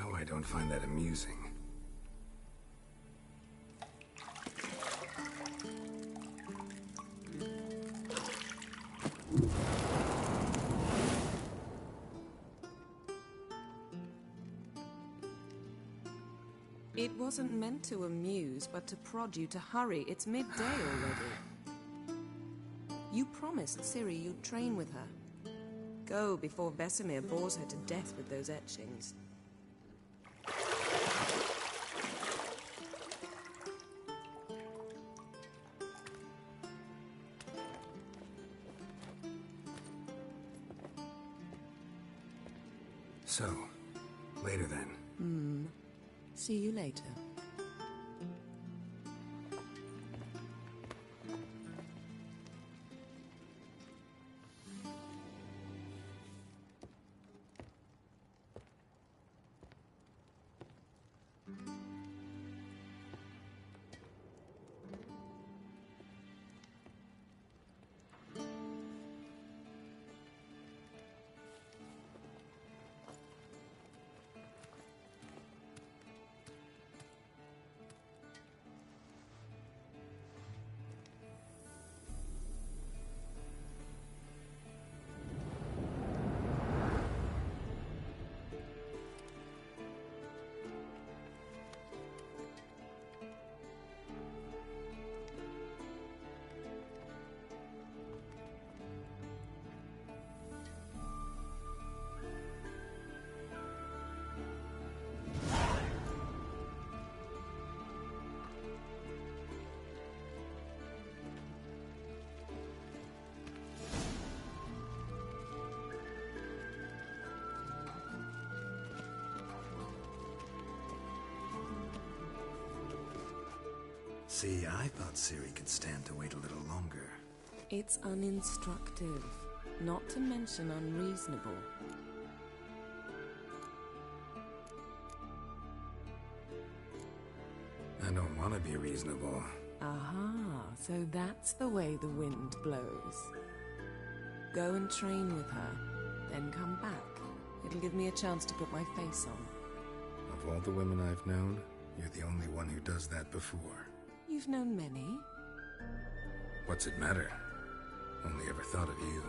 know I don't find that amusing. It wasn't meant to amuse, but to prod you to hurry. It's midday already. You promised Ciri you'd train with her. Go before Vesemir bores her to death with those etchings. So, later then. See you later. See, I thought Ciri could stand to wait a little longer. It's uninstructive, not to mention unreasonable. I don't want to be reasonable. Aha, so that's the way the wind blows. Go and train with her, then come back. It'll give me a chance to put my face on. Of all the women I've known, you're the only one who does that before. You've known many. What's it matter? Only ever thought of you.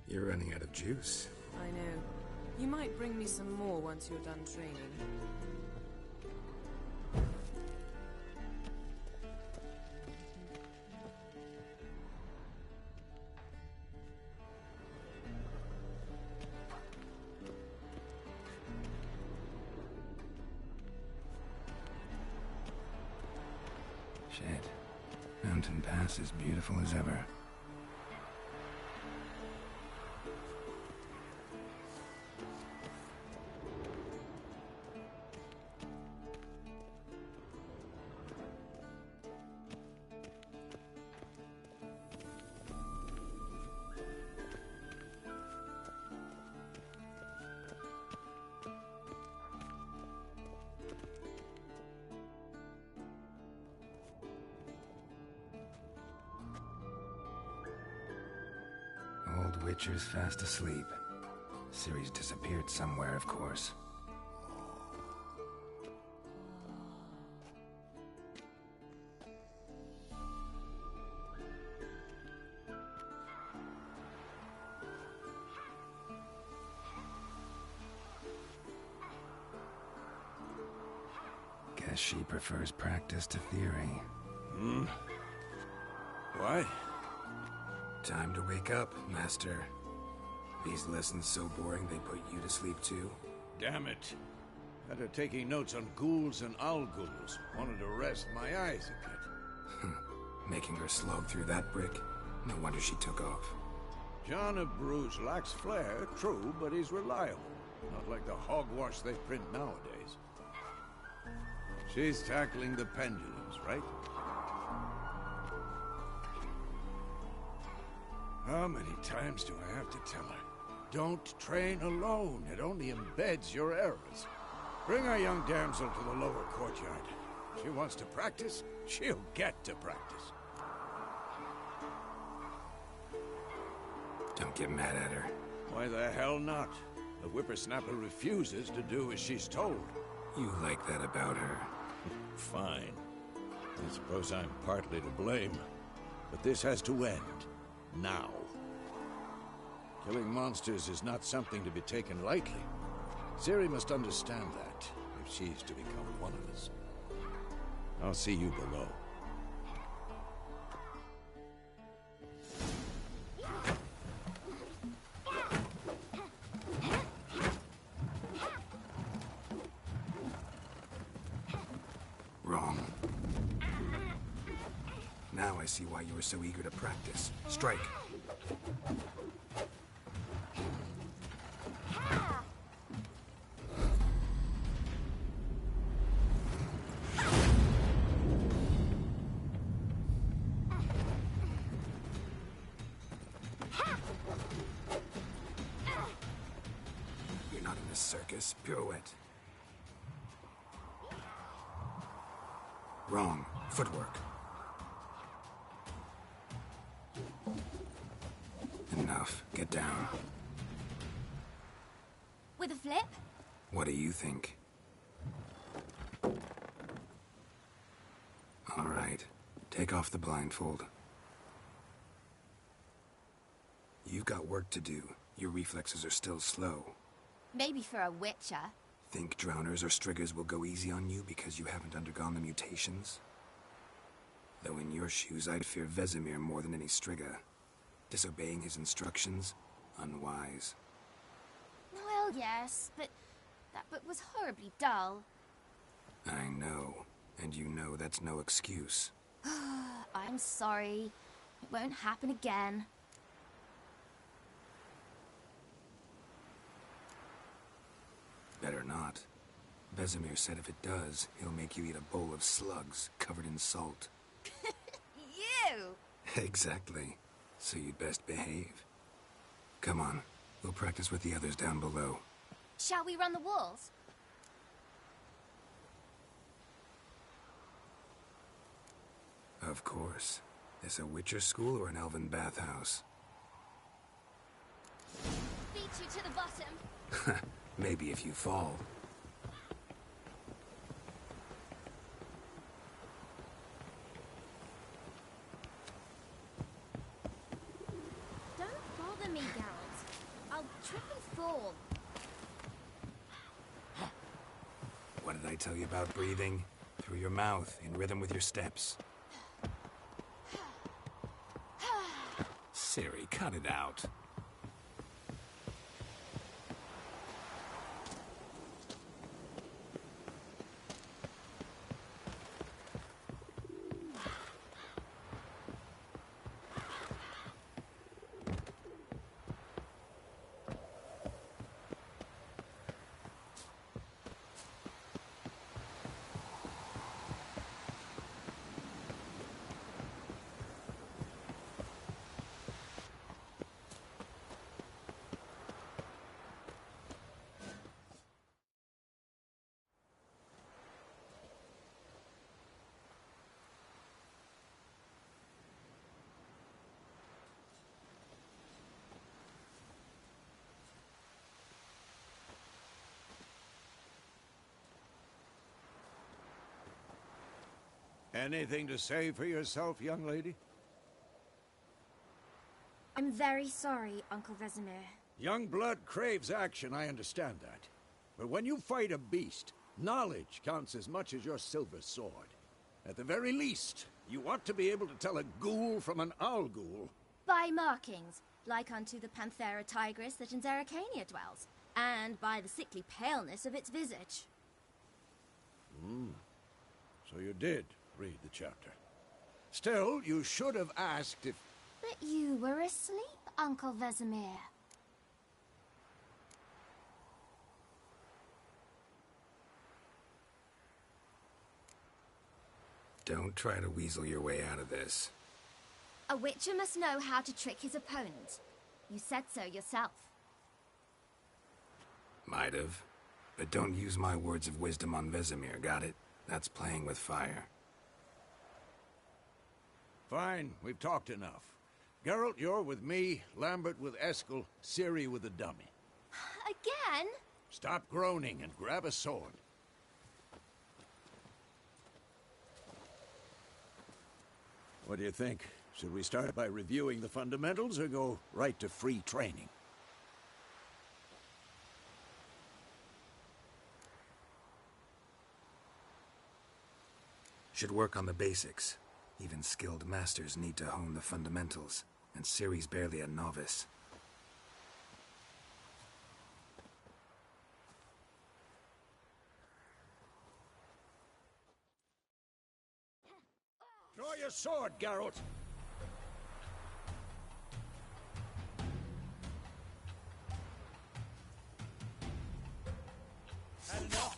You're running out of juice. I know. You might bring me some more once you're done training. Shit. Mountain Pass is beautiful as ever. Old Witcher's fast asleep. Ciri's disappeared somewhere, of course. Guess she prefers practice to theory. Why? Time to wake up, Master. These lessons so boring they put you to sleep too? Damn it. Had her taking notes on ghouls and owl ghouls. Wanted to rest my eyes a bit. Making her slog through that brick? No wonder she took off. John of Bruges lacks flair, true, but he's reliable. Not like the hogwash they print nowadays. She's tackling the pendulums, right? How many times do I have to tell her? Don't train alone. It only embeds your errors. Bring our young damsel to the lower courtyard. She wants to practice, she'll get to practice. Don't get mad at her. Why the hell not? The whippersnapper refuses to do as she's told. You like that about her. Fine. I suppose I'm partly to blame. But this has to end. Now. Killing monsters is not something to be taken lightly. Ciri must understand that, if she's to become one of us. I'll see you below. Wrong. Now I see why you were so eager to practice. Strike. You're not in a circus. Pirouette. Wrong. Footwork. Enough. Get down. With a flip? What do you think? All right. Take off the blindfold. You've got work to do. Your reflexes are still slow. Maybe for a witcher. Think drowners or striggers will go easy on you because you haven't undergone the mutations? Though in your shoes, I'd fear Vesemir more than any strigger. Disobeying his instructions? Unwise. Well, yes, but that book was horribly dull. I know. And you know that's no excuse. I'm sorry. It won't happen again. Better not. Vesemir said if it does, he'll make you eat a bowl of slugs covered in salt. You! Exactly. So you'd best behave. Come on. We'll practice with the others down below. Shall we run the walls? Of course. This a Witcher school or an elven bathhouse? Beat you to the bottom. Maybe if you fall. Don't bother me, Geralt. I'll trip and fall. What did I tell you about breathing? Through your mouth, in rhythm with your steps. Ciri, cut it out. Anything to say for yourself, young lady? I'm very sorry, Uncle Vesemir. Young blood craves action, I understand that. But when you fight a beast, knowledge counts as much as your silver sword. At the very least, you ought to be able to tell a ghoul from an owl ghoul. By markings. like unto the Panthera tigris that in Zerrikania dwells, and by the sickly paleness of its visage. So you did read the chapter. Still, you should have asked if... But you were asleep, Uncle Vesemir. Don't try to weasel your way out of this. A witcher must know how to trick his opponent. You said so yourself. Might have. But don't use my words of wisdom on Vesemir, got it? That's playing with fire. Fine, we've talked enough. Geralt, you're with me, Lambert with Eskel, Ciri with the dummy. Again? Stop groaning and grab a sword. What do you think? Should we start by reviewing the fundamentals or go right to free training? Should work on the basics. Even skilled masters need to hone the fundamentals, and Ciri's barely a novice. Draw your sword, Geralt! Had enough?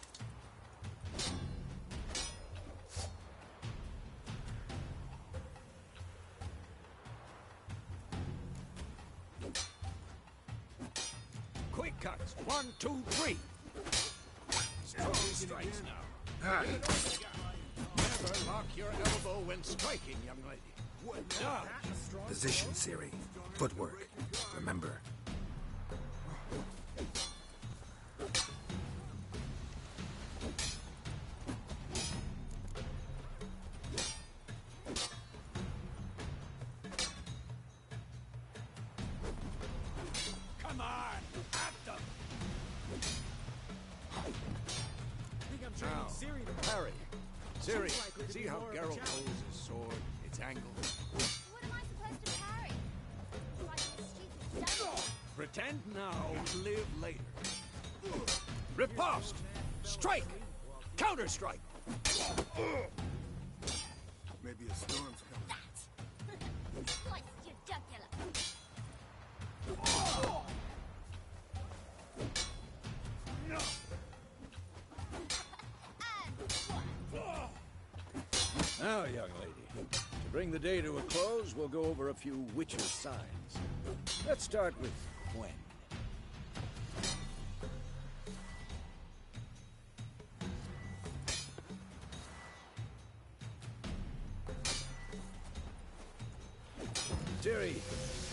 Quick cuts. 1, 2, 3. Strong strikes now. Never lock your elbow when striking, young lady. Now. Position, Ciri. Footwork. Remember. Come on! At them! Now, parry. Ciri, see how Geralt holds his sword, its angle? What am I supposed to parry? Like a stupid dummy. Pretend now, live later. Riposte! Strike! Counter-strike! Maybe a storm's coming. Slice your jugular. Now, young lady, to bring the day to a close, we'll go over a few Witcher signs. Let's start with Quen. Ciri,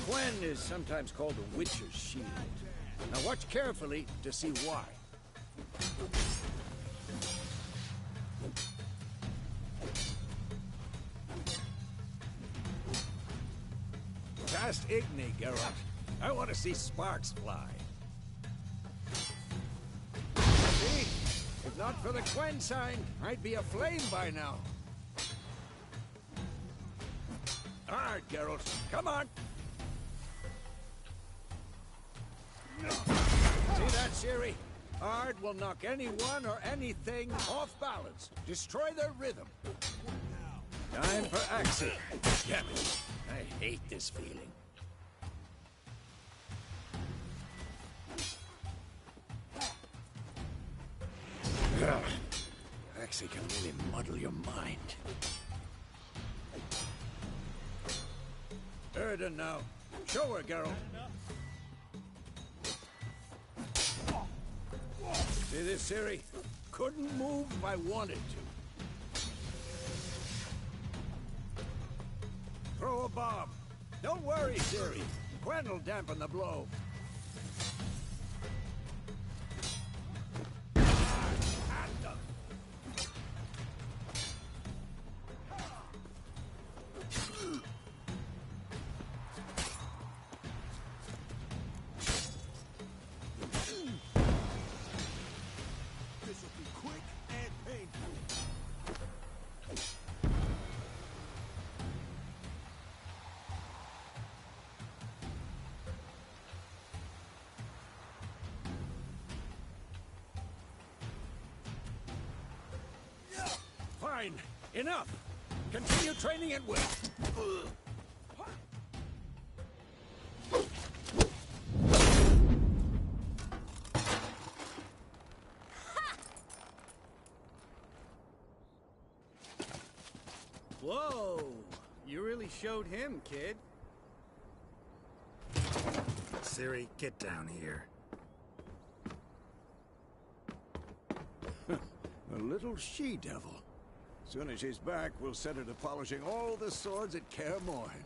Quen is sometimes called the Witcher's shield. Now watch carefully to see why. Cast Igni, Geralt. I want to see sparks fly. See? If not for the Quen sign, I'd be aflame by now. All right, Geralt. Come on. See that, Ciri? Ard will knock anyone or anything off balance. Destroy their rhythm. Time for action. Damn it. I hate this feeling. Axii can really muddle your mind. Erden now. Show her, Geralt. See this, Ciri? Couldn't move if I wanted to. Throw a bomb. Don't worry, Ciri. Quen will dampen the blow. At them. This will be quick and painful. Fine. Enough. Continue training at will. Whoa! You really showed him, kid. Ciri, get down here. A little she-devil. Soon as she's back, we'll set her to polishing all the swords at Kaer Morhen.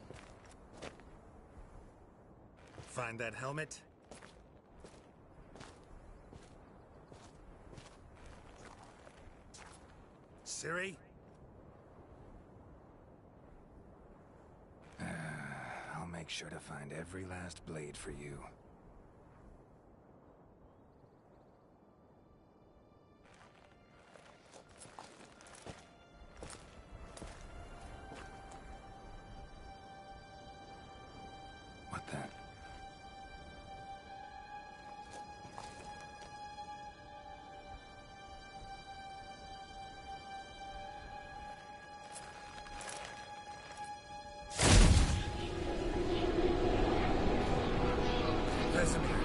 Find that helmet? Ciri? I'll make sure to find every last blade for you. What then? Vesemir.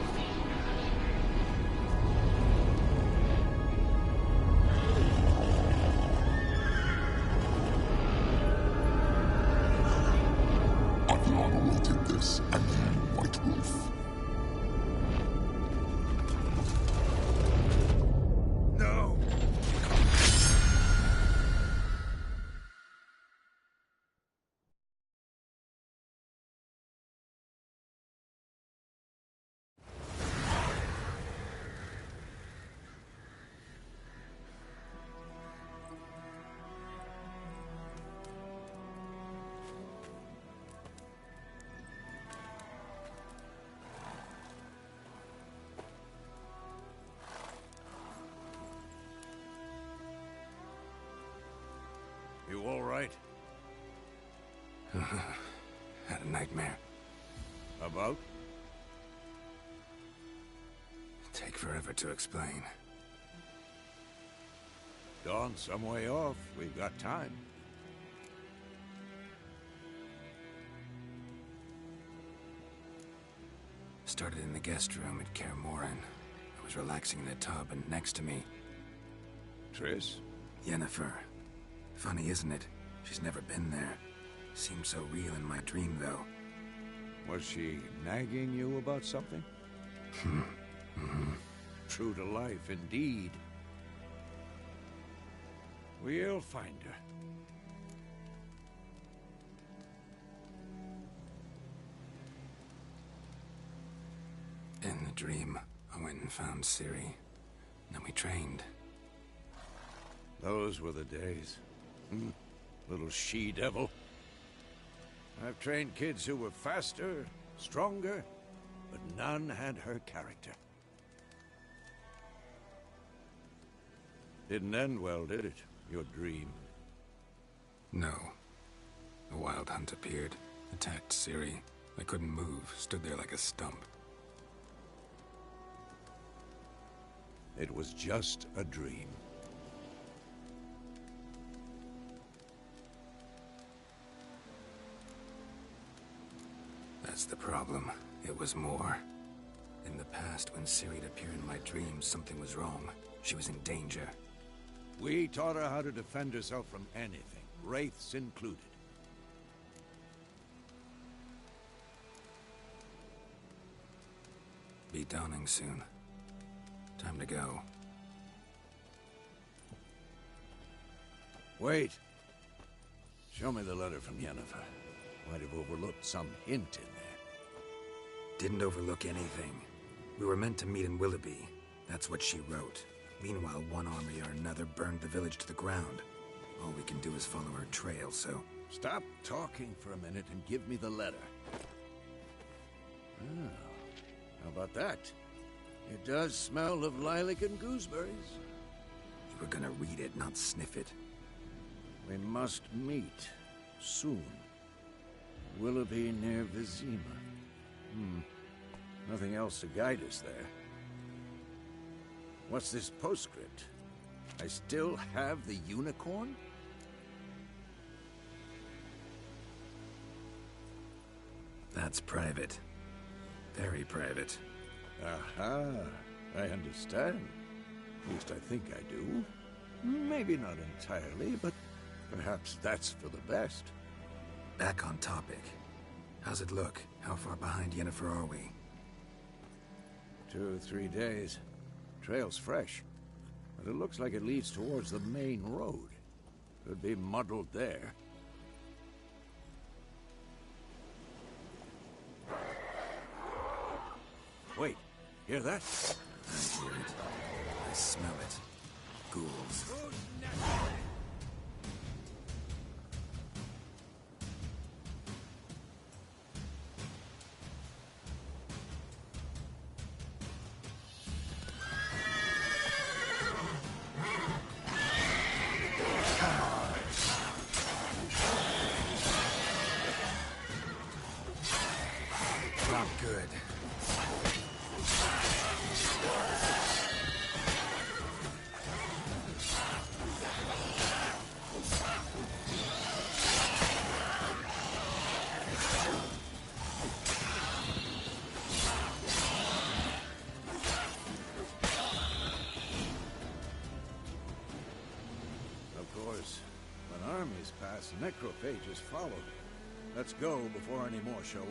Aviana will take this, and then White Wolf. No! You all right? Had a nightmare. About? Take forever to explain. Dawn's some way off. We've got time. Started in the guest room at Kaer Morhen. I was relaxing in a tub, and next to me, Triss? Yennefer. Funny, isn't it? She's never been there. Seemed so real in my dream, though. Was she nagging you about something? True to life, indeed. We'll find her. In the dream, I went and found Ciri. Then we trained. Those were the days. Little she-devil. I've trained kids who were faster, stronger, but none had her character. Didn't end well, did it? Your dream. No. A wild hunt appeared, attacked Ciri. I couldn't move, stood there like a stump. It was just a dream. That's the problem. It was more. In the past, when Ciri'd appear in my dreams, something was wrong. She was in danger. We taught her how to defend herself from anything, wraiths included. Be dawning soon. Time to go. Wait. Show me the letter from Yennefer. Might have overlooked some hint in there. Didn't overlook anything. We were meant to meet in Willoughby. That's what she wrote. Meanwhile, one army or another burned the village to the ground. All we can do is follow her trail, so... Stop talking for a minute and give me the letter. Oh, how about that? It does smell of lilac and gooseberries. You were gonna read it, not sniff it. We must meet. Soon. Willoughby near Vizima. Nothing else to guide us there. What's this postscript? I still have the unicorn? That's private. Very private. Aha, I understand. At least I think I do. Maybe not entirely, but perhaps that's for the best. Back on topic. How's it look? How far behind Yennefer are we? 2 or 3 days. Trail's fresh, but it looks like it leads towards the main road. Could be muddled there. Wait, hear that? I hear it. I smell it. Ghouls. Not good. Of course, when armies pass, necrophages follow. Let's go before any more show up.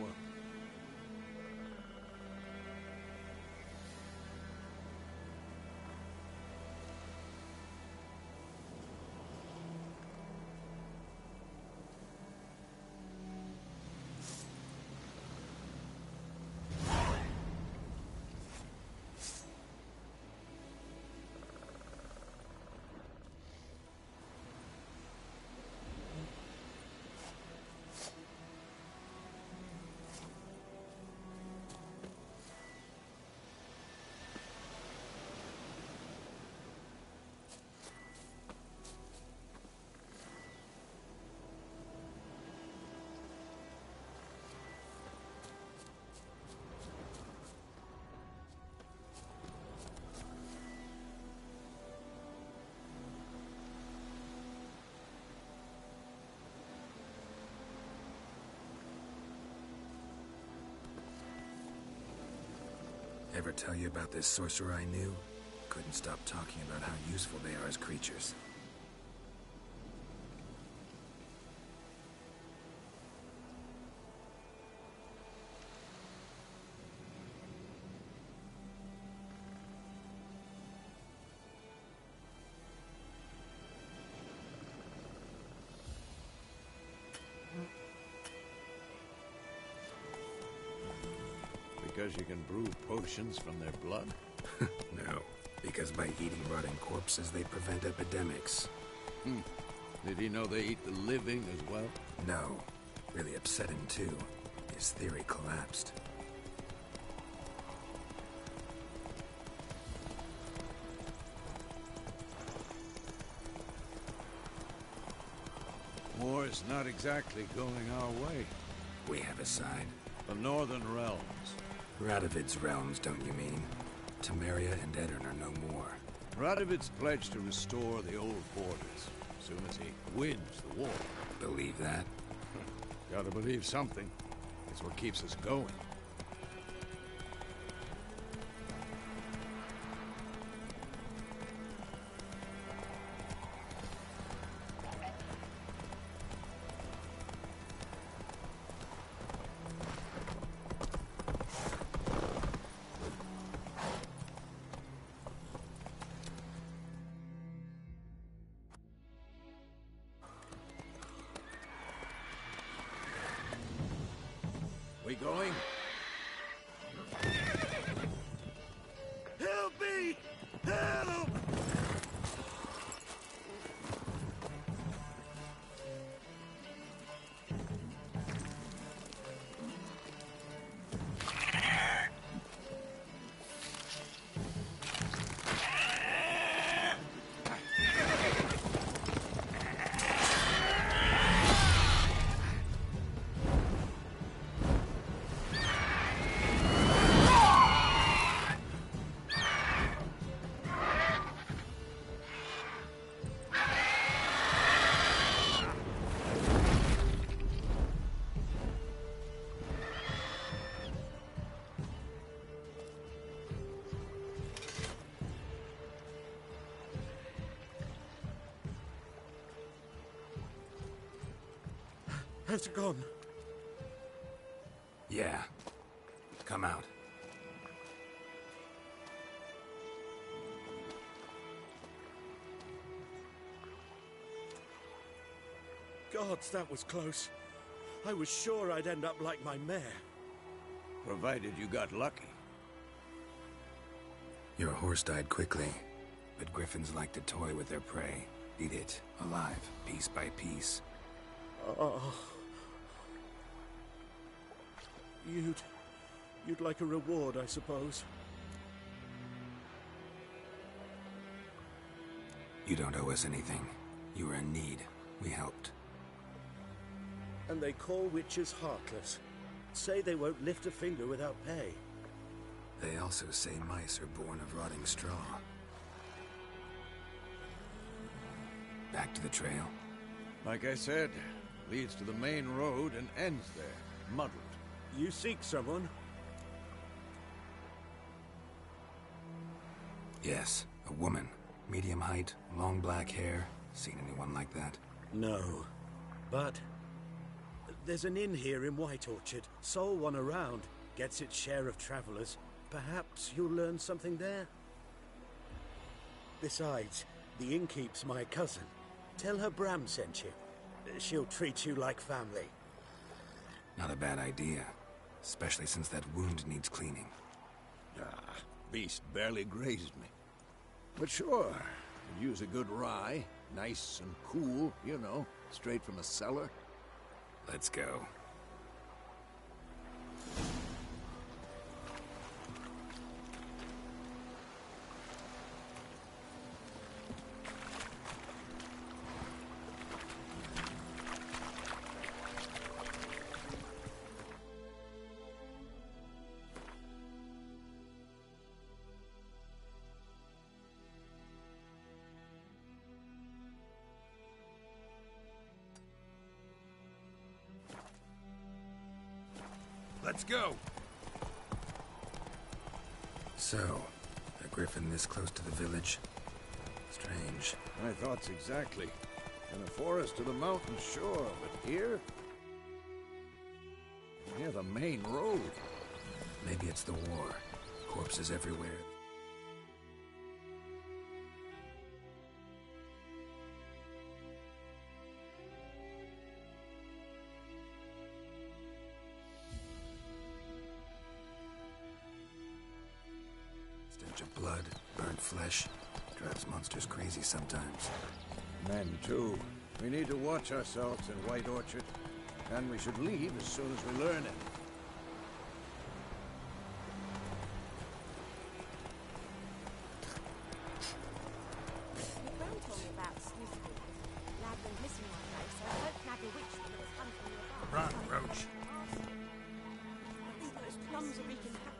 Ever tell you about this sorcerer I knew? Couldn't stop talking about how useful they are as creatures. Because you can brew potions from their blood? No, because by eating rotting corpses, they prevent epidemics. Did he know they eat the living as well? No. Really upset him, too. His theory collapsed. War's not exactly going our way. We have a side. The Northern Realms. Radovid's realms, don't you mean? Temeria and Edirn are no more. Radovid's pledged to restore the old borders as soon as he wins the war. Believe that? Gotta believe something. It's what keeps us going. We going? Help me! Help! Has it gone? Yeah. Come out. Gods, that was close. I was sure I'd end up like my mare. Provided you got lucky. Your horse died quickly, but griffins like to toy with their prey. Eat it, alive, piece by piece. Oh. You'd like a reward, I suppose. You don't owe us anything. You were in need. We helped. And they call witches heartless. Say they won't lift a finger without pay. They also say mice are born of rotting straw. Back to the trail. Like I said, leads to the main road and ends there, muddled. You seek someone? Yes, a woman. Medium height, long black hair. Seen anyone like that? No. But there's an inn here in White Orchard. Sole one around. Gets its share of travelers. Perhaps you'll learn something there? Besides, the innkeep's my cousin. Tell her Bram sent you. She'll treat you like family. Not a bad idea. Especially since that wound needs cleaning. Ah, beast barely grazed me. But sure, could use a good rye. Nice and cool, you know, straight from a cellar. Let's go. Let's go! So, a griffin this close to the village? Strange. My thoughts exactly. In the forest to the mountain shore, but here? Near the main road. Maybe it's the war. Corpses everywhere. Stench of blood, burnt flesh. Drives monsters crazy sometimes. Men, too. We need to watch ourselves in White Orchard. And we should leave as soon as we learn it. My grand told me about Snoopy. Lad went missing one day, so I hope nab a witch that was hunting in the bar. Run, Roach. These those plums are wreaking havoc.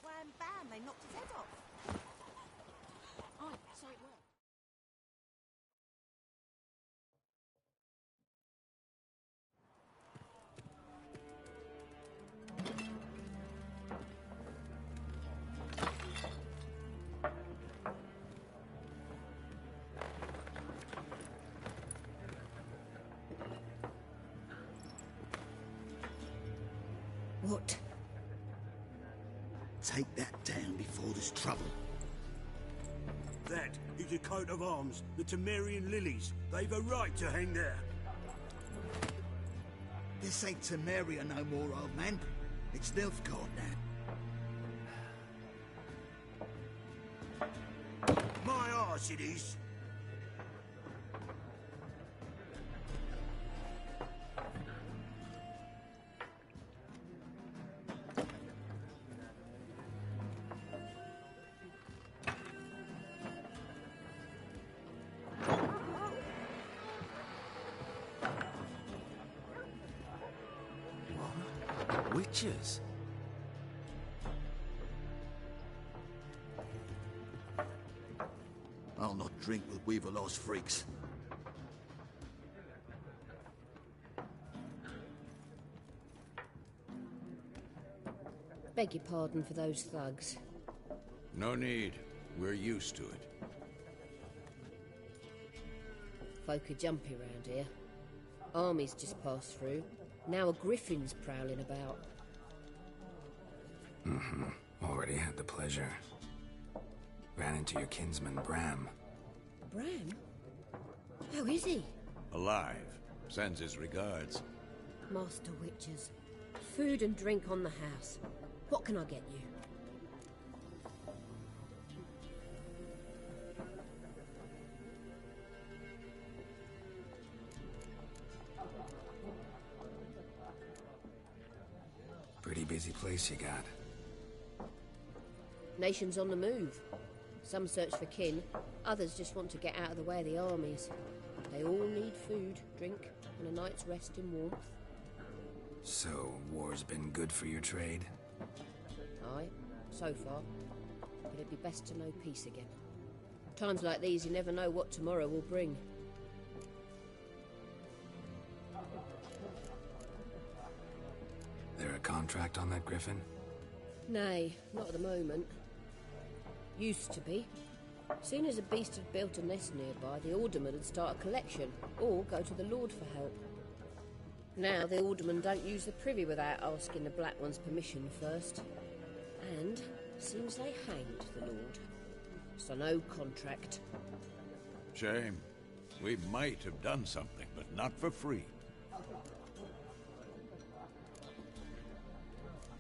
Wham bam, they knocked his head off. Oh, so it worked. What? Take that down before there's trouble. That is a coat of arms, the Temerian lilies. They've a right to hang there. This ain't Temeria no more, old man. It's Nilfgaard now. My arse it is. Witches? I'll not drink with Weaverlaw's freaks. Beg your pardon for those thugs. No need. We're used to it. Folk are jumpy round here. Armies just passed through. Now a griffin's prowling about. Already had the pleasure. Ran into your kinsman, Bram. Bram? How is he? Alive. Sends his regards. Master Witches. Food and drink on the house. What can I get you? Pretty busy place you got. Nations on the move. Some search for kin, others just want to get out of the way of the armies. They all need food, drink, and a night's rest in warmth. So, war's been good for your trade? Aye, so far. But it'd be best to know peace again. Times like these, you never know what tomorrow will bring. There a contract on that griffin? Nay, not at the moment. Used to be. Soon as a beast had built a nest nearby, the alderman would start a collection, or go to the Lord for help. Now the aldermen don't use the privy without asking the Black One's permission first. And seems they hanged the Lord. So no contract. Shame. We might have done something, but not for free.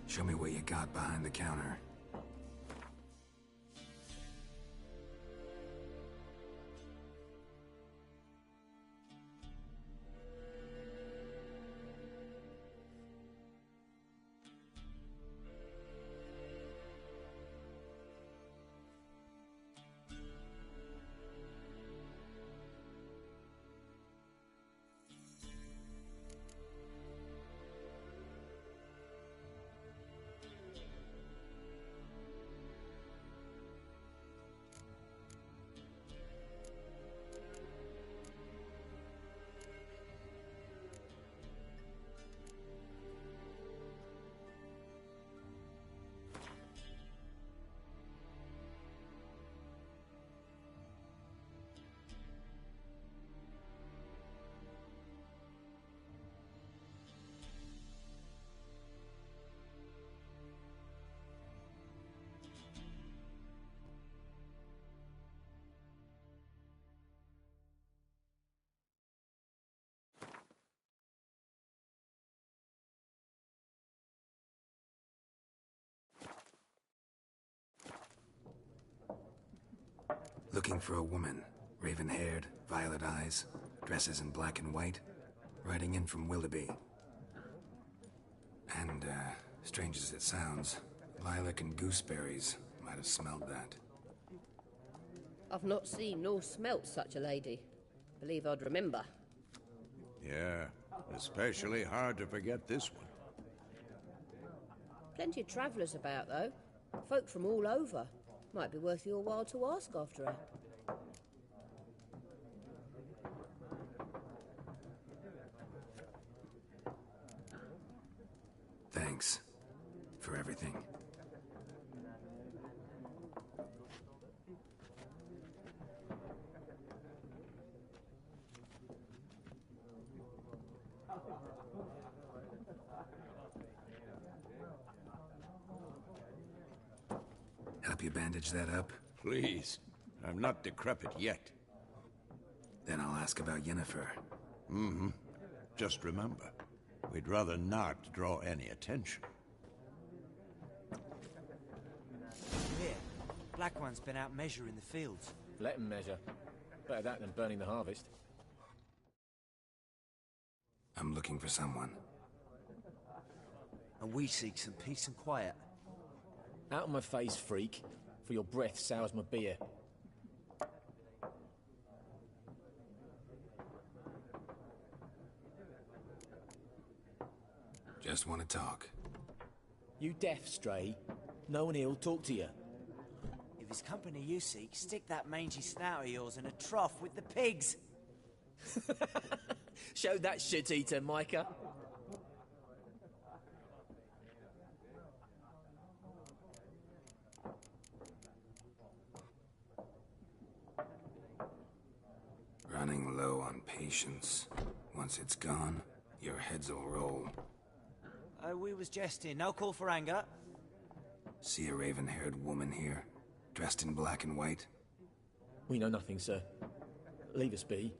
Show me what you got behind the counter. Looking for a woman. Raven-haired, violet eyes, dresses in black and white. Riding in from Willoughby. And, strange as it sounds, lilac and gooseberries might have smelled that. I've not seen nor smelt such a lady. Believe I'd remember. Yeah, especially hard to forget this one. Plenty of travellers about, though. Folk from all over. Might be worth your while to ask after her. Thanks for everything. bandage that up? Please. I'm not decrepit yet. Then I'll ask about Yennefer. Mm-hmm. Just remember, we'd rather not draw any attention. Here, Black One's been out measuring the fields. Let him measure. Better that than burning the harvest. I'm looking for someone. And we seek some peace and quiet. Out of my face, freak, for your breath sours my beer. Just want to talk. You deaf, Stray? No one here'll talk to you. If it's company you seek, stick that mangy snout of yours in a trough with the pigs. Show that shit-eater, Micah. Running low on patience. Once it's gone, your heads will roll. We was jesting. No call for anger. See a raven-haired woman here, dressed in black and white? We know nothing, sir. Leave us be.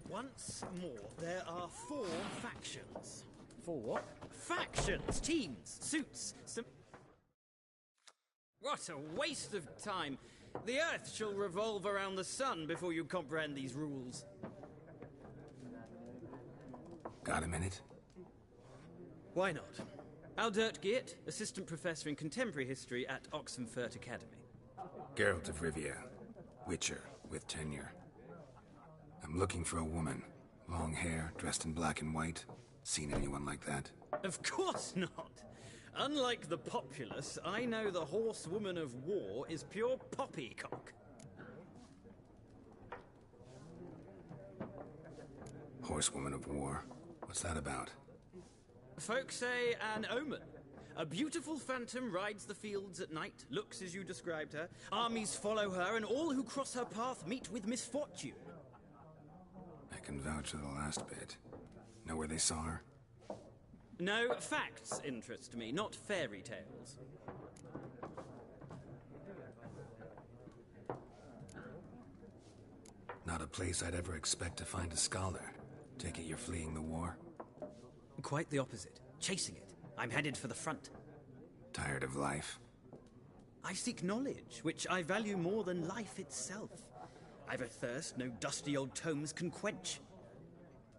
Once more, there are 4 factions. 4 what? Factions, teams, suits, some... What a waste of time! The Earth shall revolve around the sun before you comprehend these rules. Got a minute? Why not? Aldert Geert, Assistant Professor in Contemporary History at Oxenfurt Academy. Geralt of Rivia, Witcher, with tenure. I'm looking for a woman. Long hair, dressed in black and white. Seen anyone like that? Of course not! Unlike the populace, I know the horsewoman of war is pure poppycock. Horsewoman of war? What's that about? Folks say an omen. A beautiful phantom rides the fields at night, looks as you described her. Armies follow her, and all who cross her path meet with misfortune. I can vouch for the last bit. Know where they saw her? No, facts interest me, not fairy tales. Not a place I'd ever expect to find a scholar. Take it you're fleeing the war? Quite the opposite. Chasing it. I'm headed for the front. Tired of life? I seek knowledge, which I value more than life itself. I've a thirst no dusty old tomes can quench.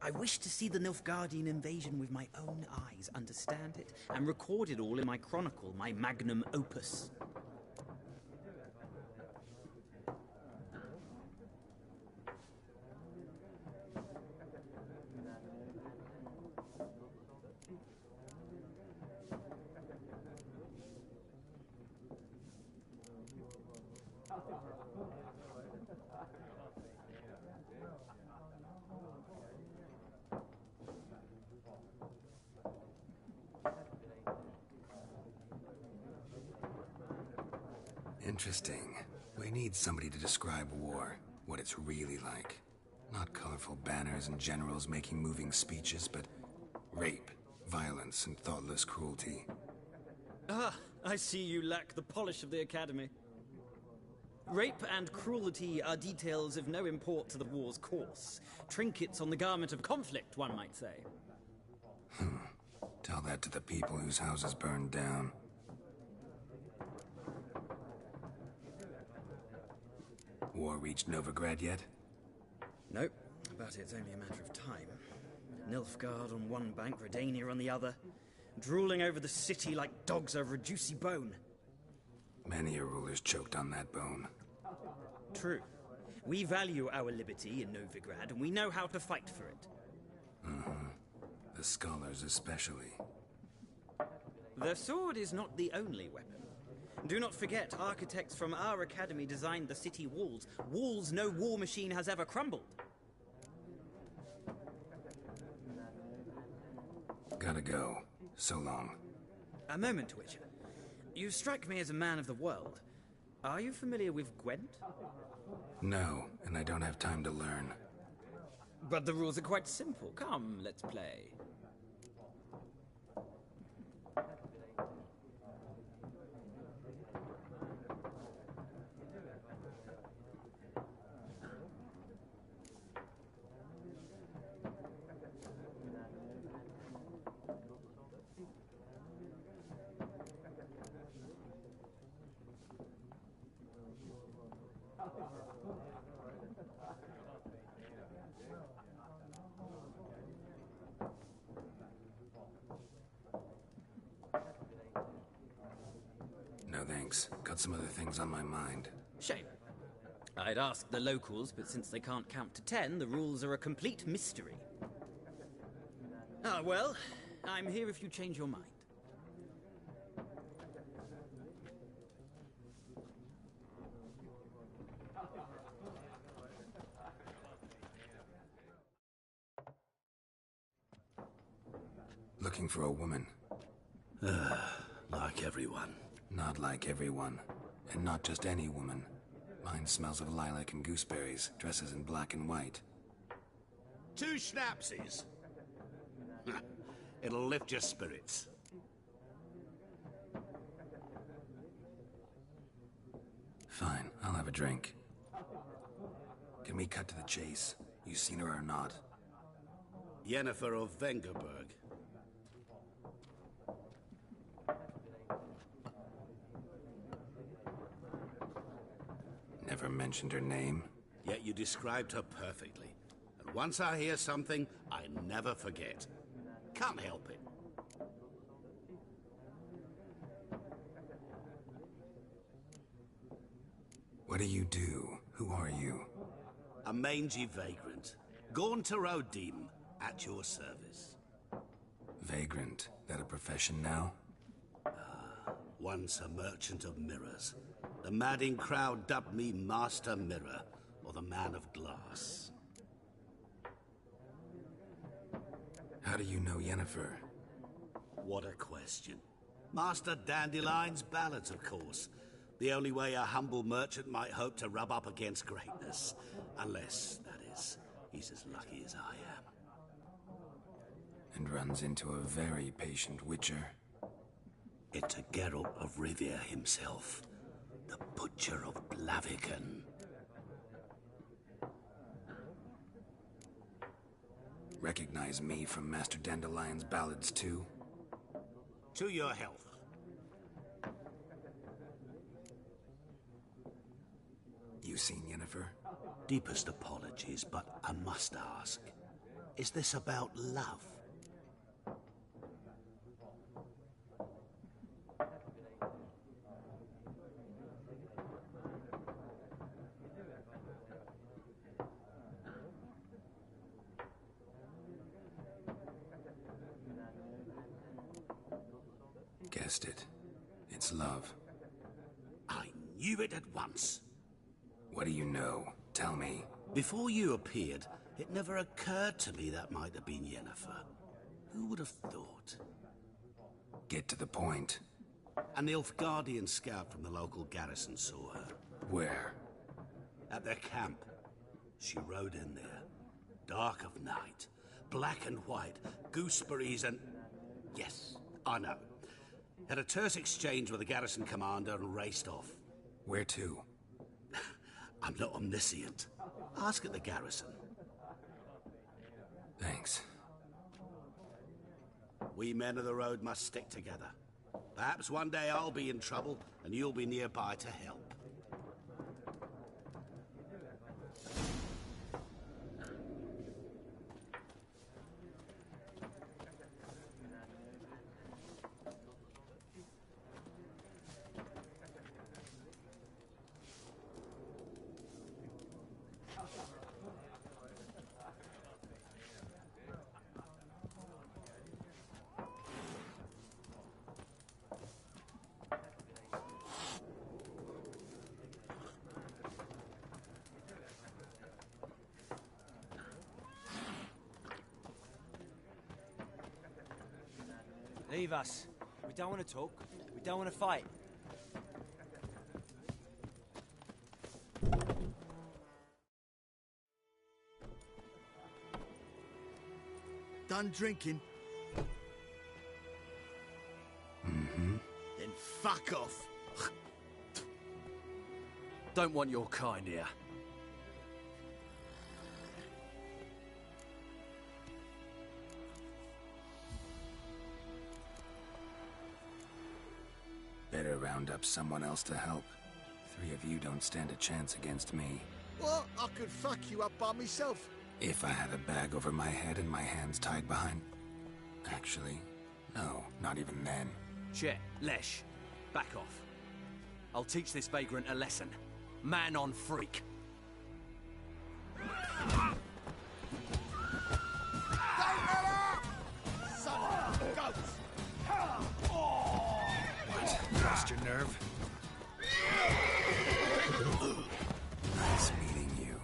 I wish to see the Nilfgaardian invasion with my own eyes, understand it, and record it all in my chronicle, my magnum opus. Interesting. We need somebody to describe war, what it's really like. Not colorful banners and generals making moving speeches, but rape, violence, and thoughtless cruelty. Ah, I see you lack the polish of the Academy. Rape and cruelty are details of no import to the war's course. Trinkets on the garment of conflict, one might say. Tell that to the people whose houses burned down. War reached Novigrad yet? Nope, but it's only a matter of time. Nilfgaard on one bank, Redania on the other, drooling over the city like dogs over a juicy bone. Many a ruler's choked on that bone. True. We value our liberty in Novigrad, and we know how to fight for it. The scholars especially. The sword is not the only weapon. Do not forget, architects from our academy designed the city walls. Walls no war machine has ever crumbled. Gotta go. So long. A moment, Witcher. You strike me as a man of the world. Are you familiar with Gwent? No, and I don't have time to learn. But the rules are quite simple. Come, let's play. No thanks. Got some other things on my mind. Shame. I'd ask the locals, but since they can't count to 10, the rules are a complete mystery. Ah, well, I'm here if you change your mind. Looking for a woman. Like everyone. Not like everyone. And not just any woman. Mine smells of lilac and gooseberries, dresses in black and white. 2 schnapsies. It'll lift your spirits. Fine, I'll have a drink. Can we cut to the chase? You seen her or not? Yennefer of Vengerberg. Never mentioned her name. Yet you described her perfectly. And once I hear something, I never forget. Can't help it. What do you do? Who are you? A mangy vagrant. Gaunter O'Deem, at your service. Vagrant. That a profession now? Once a merchant of mirrors. The madding crowd dubbed me Master Mirror, or the Man of Glass. How do you know Yennefer? What a question. Master Dandelion's ballads, of course. The only way a humble merchant might hope to rub up against greatness. Unless, that is, he's as lucky as I am. And runs into a very patient witcher. It's a Geralt of Rivia himself. The Butcher of Blaviken. Recognize me from Master Dandelion's ballads, too? To your health. You seen Yennefer? Deepest apologies, but I must ask. Is this about love? Guessed it. It's love. I knew it at once. What do you know? Tell me. Before you appeared, it never occurred to me that might have been Yennefer. Who would have thought? Get to the point. A Nilfgaardian scout from the local garrison saw her. Where? At their camp. She rode in there. Dark of night. Black and white. Gooseberries and... Yes, I know. Had a terse exchange with the garrison commander and raced off. Where to? I'm not omniscient. Ask at the garrison. Thanks. We men of the road must stick together. Perhaps one day I'll be in trouble and you'll be nearby to help. Leave us. We don't want to talk. We don't want to fight. done drinking? Mm-hmm. Then fuck off. Don't want your kind here. Better round up someone else to help. 3 of you don't stand a chance against me. What? I could fuck you up by myself. If I had a bag over my head and my hands tied behind... Actually, no, not even then. Chet, Lesh, back off. I'll teach this vagrant a lesson. Man on freak. What? Lost your nerve? Nice meeting you.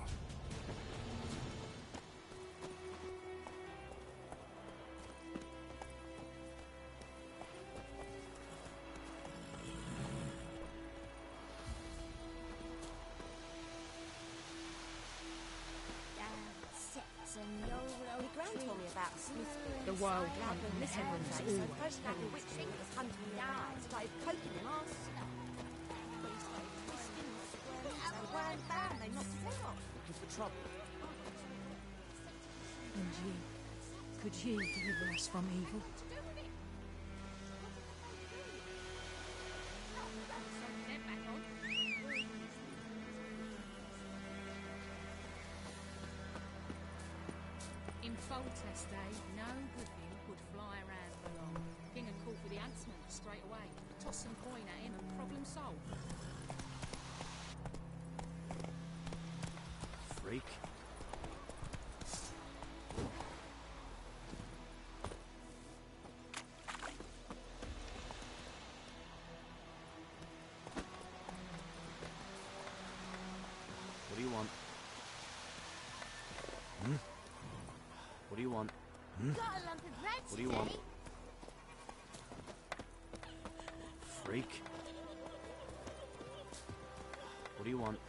My gran told me about Smithfield. The wild Lad hunt went in missing one heavens day, so always first lad the holds witch its thing was hunting me down. Started poking him arse. But he started twisting and squirming, so wham bam, they knocked his head off. What's the trouble? And you, could you deliver us from evil? In Foltest Day, no good thing would fly around for long. King had called for the huntsman straight away. Toss some coin at him and problem solved. Freak. What do you want? Hmm? What do you want? Hmm? Got a lump of bread What do you want? today? Freak. What do you want?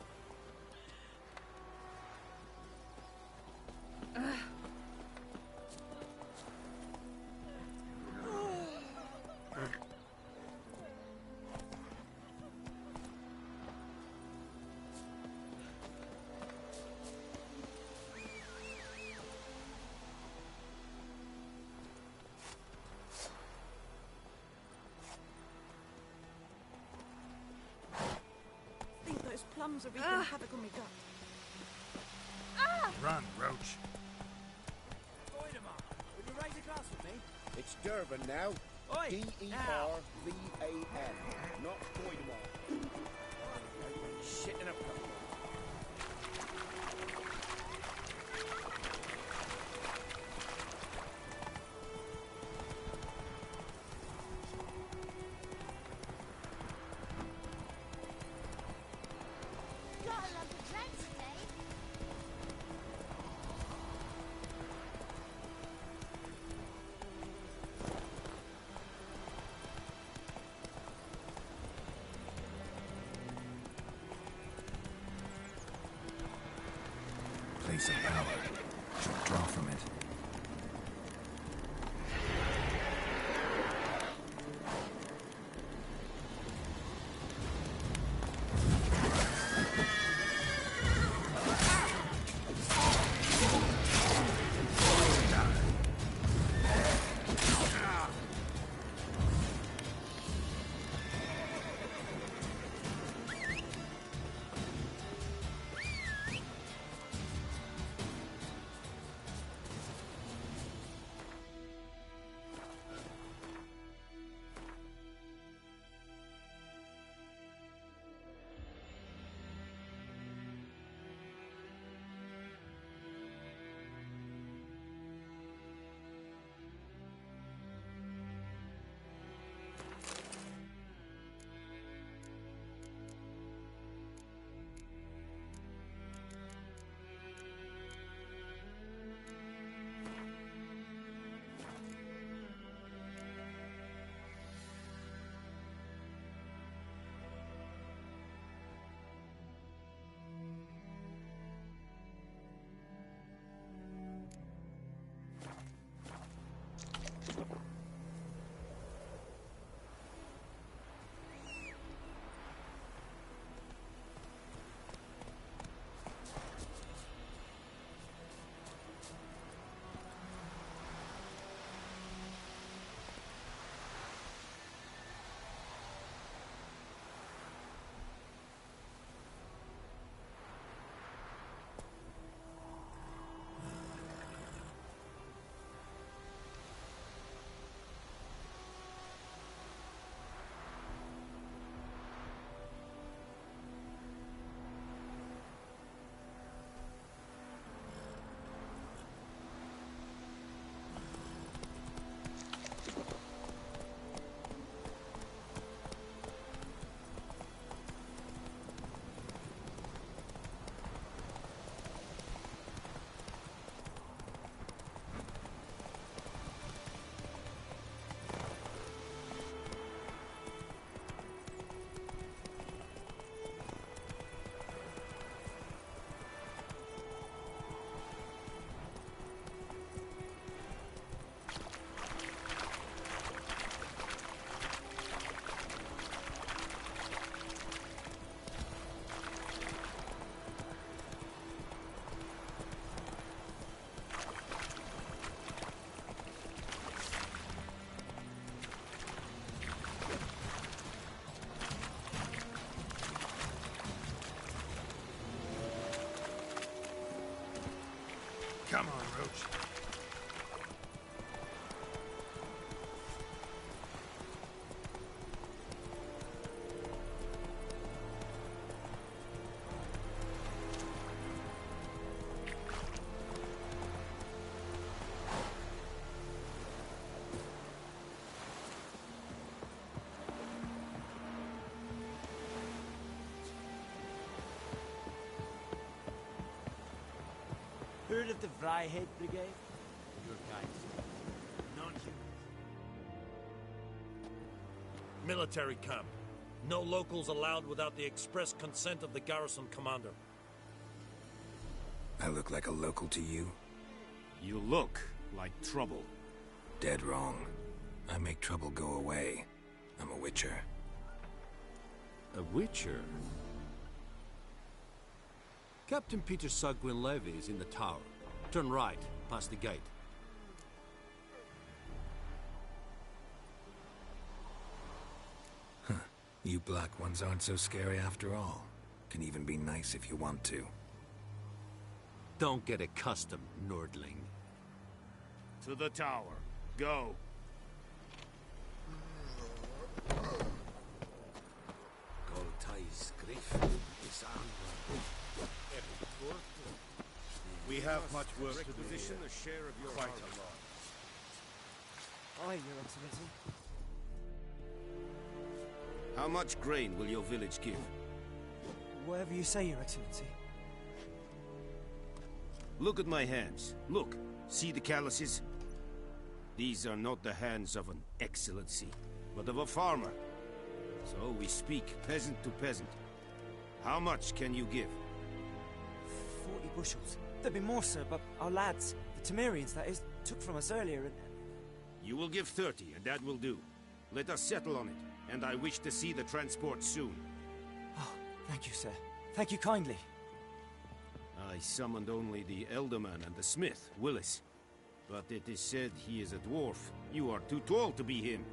I think those plums are wreaking havoc on me gut. Run, Roach. Voidemar, would you raise a glass with me? It's Durban now. Oi, D-E-R-V-A-N, not Voidemar. Shit in a cup. Got a lump of bread today? Place of power. Should draw from it. Come on, Roach. Heard of the Vryhead Brigade? Your kind. Non-human. Military camp. No locals allowed without the express consent of the garrison commander. I look like a local to you? You look like trouble. Dead wrong. I make trouble go away. I'm a witcher. A witcher? Captain Peter Sagwin Levy is in the tower. Turn right, past the gate. Huh. You black ones aren't so scary after all. Can even be nice if you want to. Don't get accustomed, Nordling. To the tower. Go. We have much work to do. Requisition a share of your Quite harvest. a lot. Aye, Your Excellency. How much grain will your village give? Whatever you say, Your Excellency. Look at my hands. Look. See the calluses? These are not the hands of an excellency, but of a farmer. So we speak peasant to peasant. How much can you give? 40 bushels. There'd be more, sir, but our lads, the Temerians, that is, took from us earlier and... You will give 30, and that will do. Let us settle on it, and I wish to see the transport soon. Oh, thank you, sir. Thank you kindly. I summoned only the Elderman and the smith, Willis. But it is said he is a dwarf. You are too tall to be him.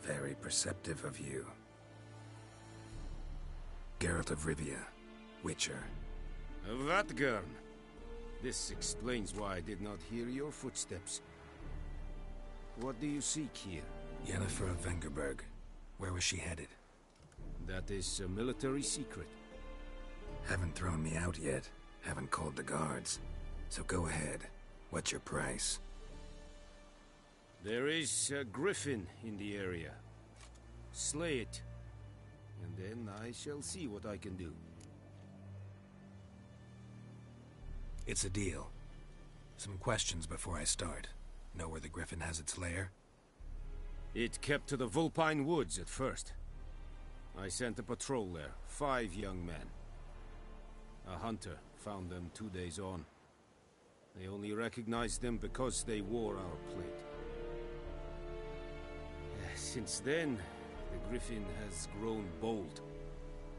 Very perceptive of you. Geralt of Rivia, Witcher. Vatgern. This explains why I did not hear your footsteps. What do you seek here? Yennefer of Vengerberg. Where was she headed? That is a military secret. Haven't thrown me out yet. Haven't called the guards. So go ahead. What's your price? There is a griffin in the area. Slay it. And then I shall see what I can do. It's a deal. Some questions before I start. Know where the griffin has its lair? It kept to the Vulpine Woods at first. I sent a patrol there, 5 young men. A hunter found them 2 days on. They only recognized them because they wore our plate. Since then, the griffin has grown bold.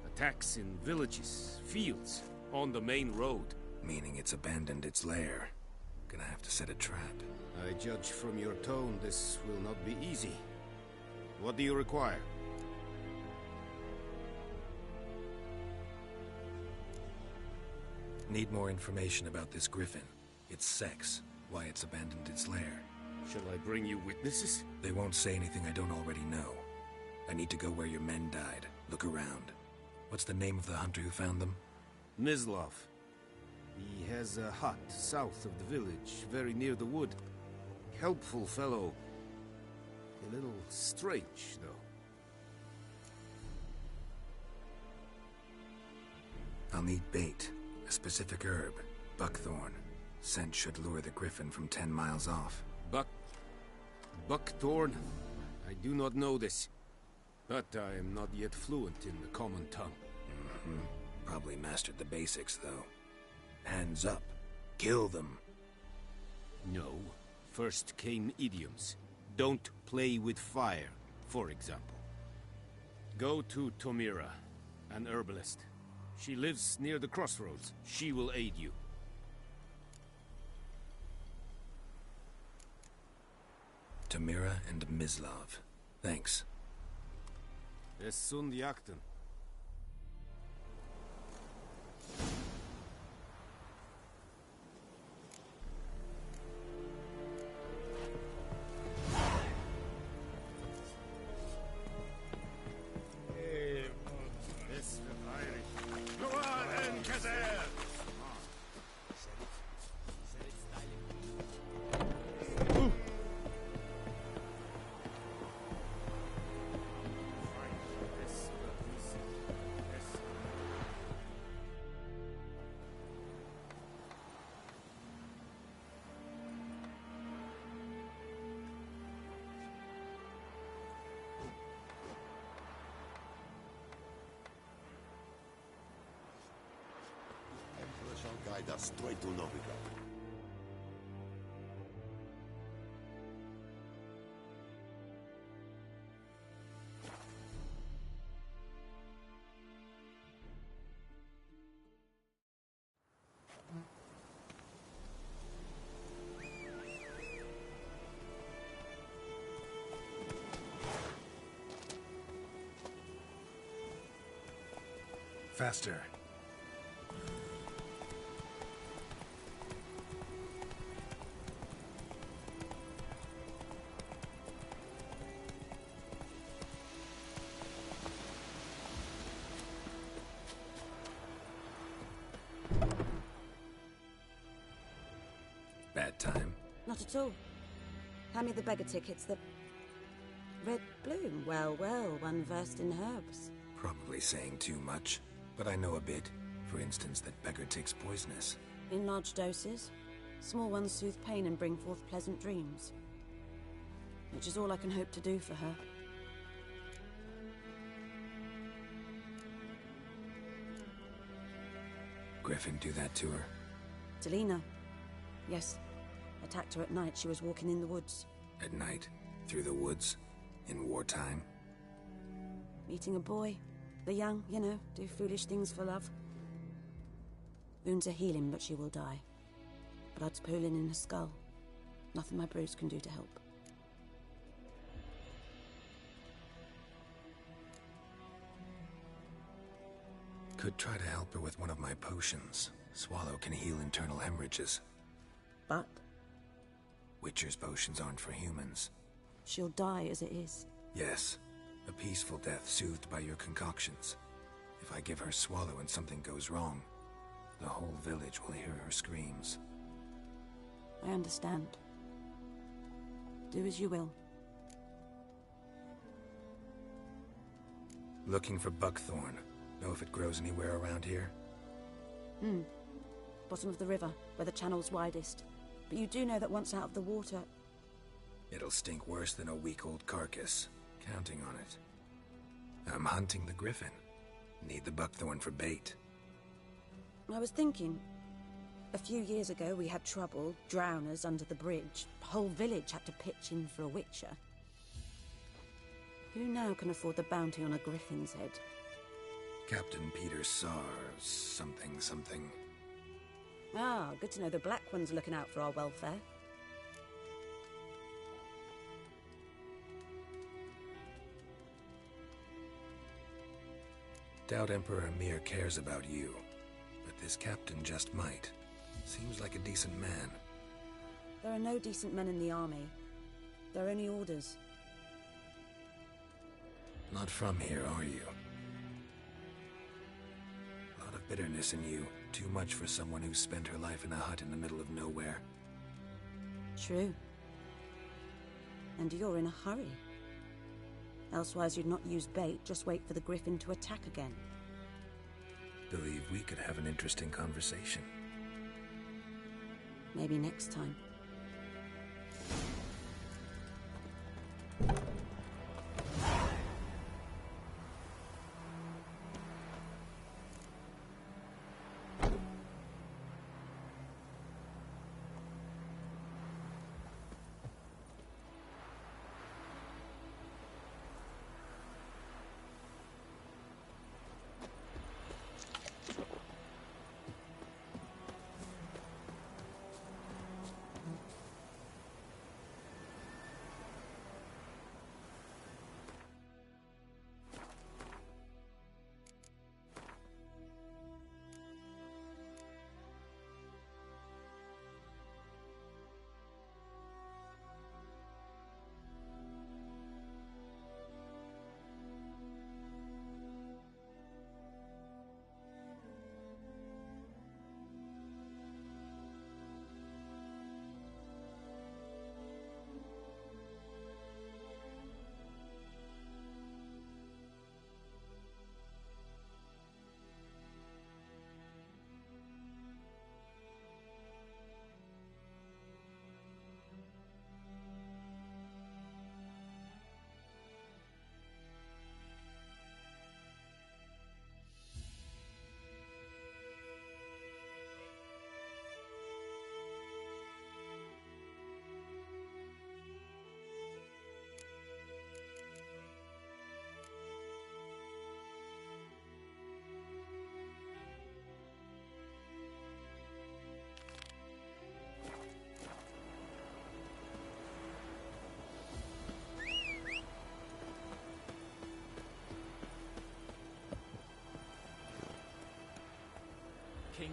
Attacks in villages, fields, on the main road. Meaning it's abandoned its lair. Gonna have to set a trap. I judge from your tone this will not be easy. What do you require? Need more information about this griffin. Its sex, why it's abandoned its lair. Shall I bring you witnesses? They won't say anything I don't already know. I need to go where your men died. Look around. What's the name of the hunter who found them? Mislav. He has a hut south of the village, very near the wood. Helpful fellow. A little strange, though. I'll need bait. A specific herb. Buckthorn. Scent should lure the griffin from 10 miles off. Buckthorn? I do not know this. But I am not yet fluent in the common tongue. Probably mastered the basics, though. Hands up. Kill them. No. First came idioms. Don't play with fire, for example. Go to Tomira, an herbalist. She lives near the crossroads. She will aid you. Tomira and Mislav. Thanks. Es sunt jakten. guide us straight to Novigrad. Faster. Bad time? Not at all. Hand me the beggar tickets, the... Red Bloom. Well, well, one versed in herbs. Probably saying too much, but I know a bit. For instance, that beggar takes poisonous. In large doses. Small ones soothe pain and bring forth pleasant dreams. Which is all I can hope to do for her. Griffin do that to her? Delina. Yes. Attacked her at night. She was walking in the woods. At night? Through the woods? In wartime? Meeting a boy. The young, you know, do foolish things for love. Wounds are healing, but she will die. Blood's pooling in her skull. Nothing my bruise can do to help. Could try to help her with one of my potions. Swallow can heal internal hemorrhages. But? Witcher's potions aren't for humans. She'll die as it is. Yes. A peaceful death soothed by your concoctions. If I give her Swallow and something goes wrong, the whole village will hear her screams. I understand. Do as you will. Looking for buckthorn. Know if it grows anywhere around here? Bottom of the river, where the channel's widest. But you do know that once out of the water... It'll stink worse than a week-old carcass. Counting on it. I'm hunting the griffin. Need the buckthorn for bait. I was thinking... A few years ago we had trouble, drowners under the bridge. The whole village had to pitch in for a witcher. Who now can afford the bounty on a griffin's head? Captain Peter Sar... something. Ah, good to know the Black One's looking out for our welfare. Doubt Emperor Emhyr cares about you, but this captain just might. Seems like a decent man. There are no decent men in the army. They're only orders. Not from here, are you? A lot of bitterness in you. Too much for someone who spent her life in a hut in the middle of nowhere. True. And you're in a hurry. Elsewise you'd not use bait, just wait for the griffin to attack again. Believe we could have an interesting conversation. Maybe next time.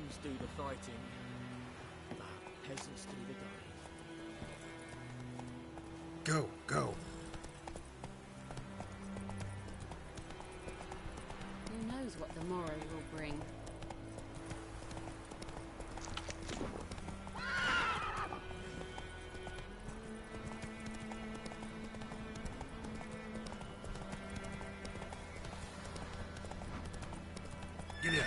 kings do the fighting, but peasants do the dying. Go, go. Who knows what the morrow will bring? Get in.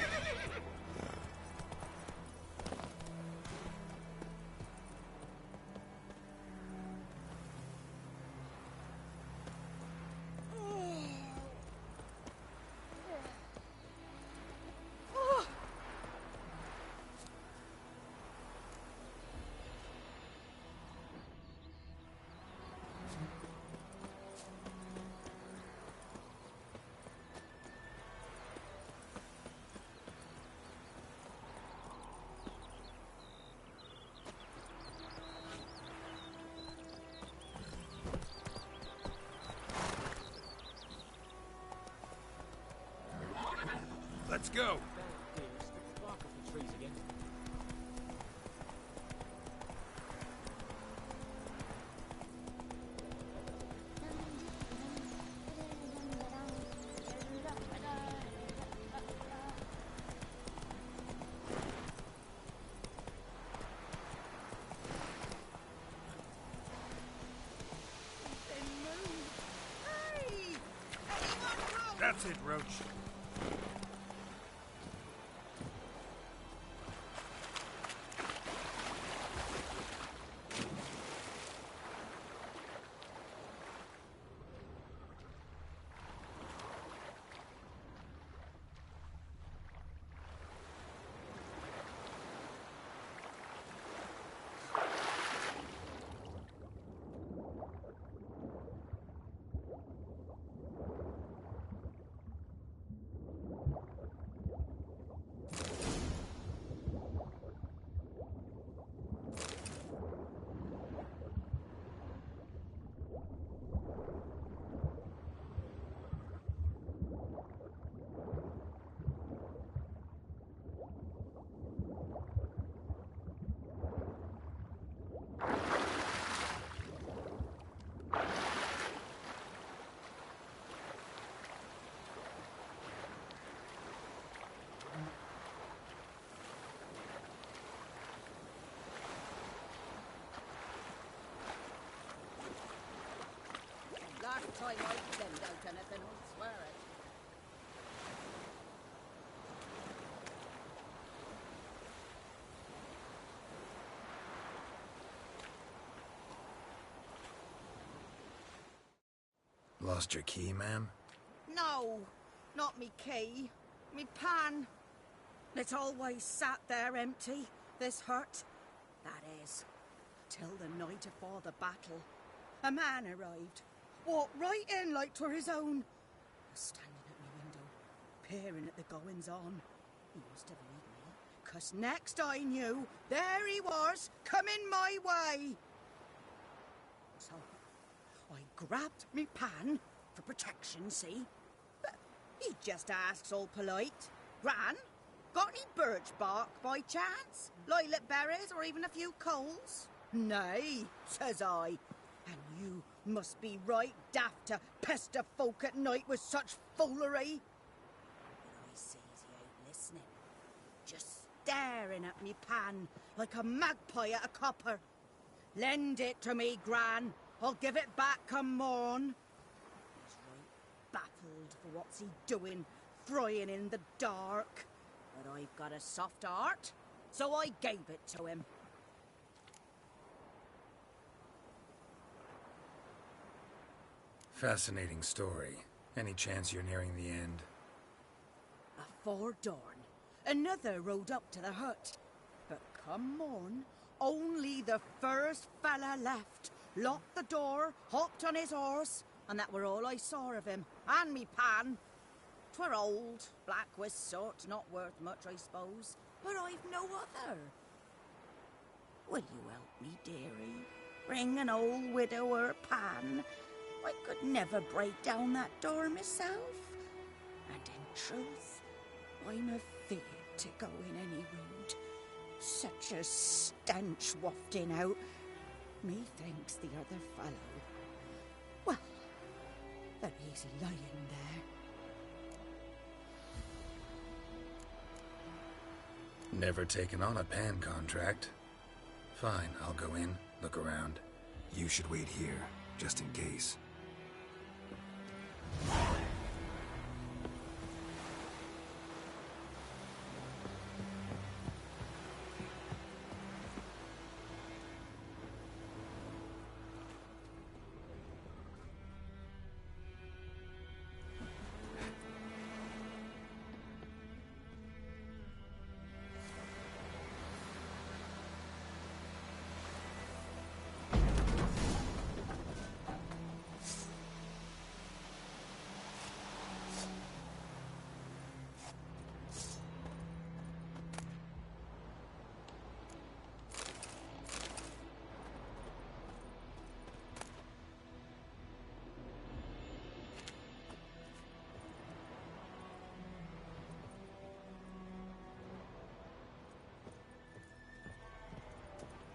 Let's go. Bark off the trees again. That's it, Roach. Last time I send out anything, I'll swear it. Lost your key, ma'am? No, not me key. Me pan. It's always sat there empty, this hut. That is, till the night afore the battle. A man arrived. Walked right in like 'twere his own. Was standing at me window, peering at the goings-on. He must have read me, 'cause next I knew, there he was, coming my way. So, I grabbed me pan, for protection, see? But he just asks all polite, Gran, got any birch bark by chance? Lilac berries or even a few coals? Nay, says I, and you must be right daft to pester folk at night with such foolery. But I sees he ain't listening, just staring at me pan like a magpie at a copper. Lend it to me, Gran. I'll give it back come morn. He's right baffled for what's he doing, frying in the dark. But I've got a soft heart, so I gave it to him. Fascinating story. Any chance you're nearing the end? Afore dawn, another rode up to the hut. But come morn, only the first fella left. Locked the door, hopped on his horse, and that were all I saw of him. And me pan. 'Twere old, black with soot, not worth much, I suppose. But I've no other. Will you help me, dearie? Bring an old widower pan. I could never break down that door myself. And in truth, I'm afeard to go in any road. Such a stench wafting out. Methinks the other fellow. Well, there he's lying there. Never taken on a pan contract. Fine, I'll go in, look around. You should wait here, just in case.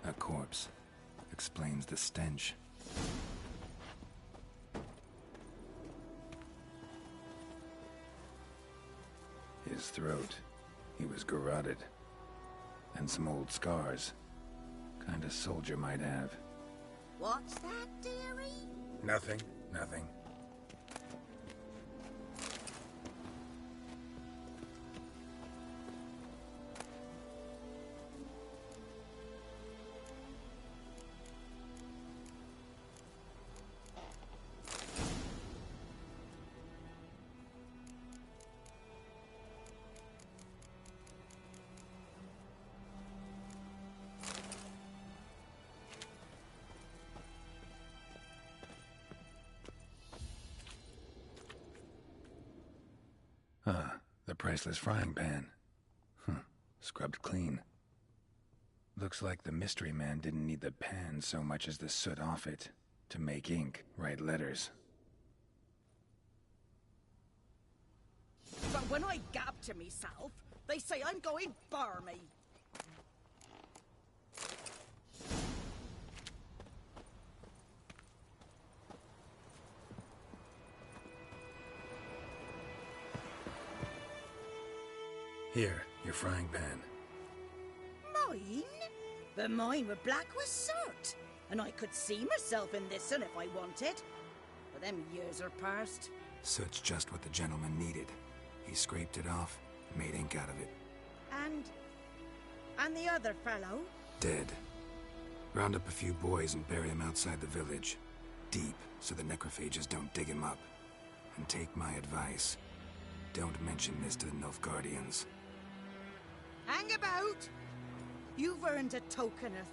A corpse. Explains the stench. His throat. He was garroted. And some old scars. Kind of soldier might have. What's that, dearie? Nothing. Nothing. The priceless frying pan. Scrubbed clean. Looks like the mystery man didn't need the pan so much as the soot off it to make ink, write letters. But when I gab to myself, they say I'm going barmy. Here, your frying pan. Mine? But mine were black with soot, and I could see myself in this one if I wanted. But them years are past. Soot's just what the gentleman needed. He scraped it off, made ink out of it. And the other fellow? Dead. Round up a few boys and bury him outside the village. Deep, so the necrophages don't dig him up. And take my advice. Don't mention this to the Nilfgaardians. Hang about! You've earned a token of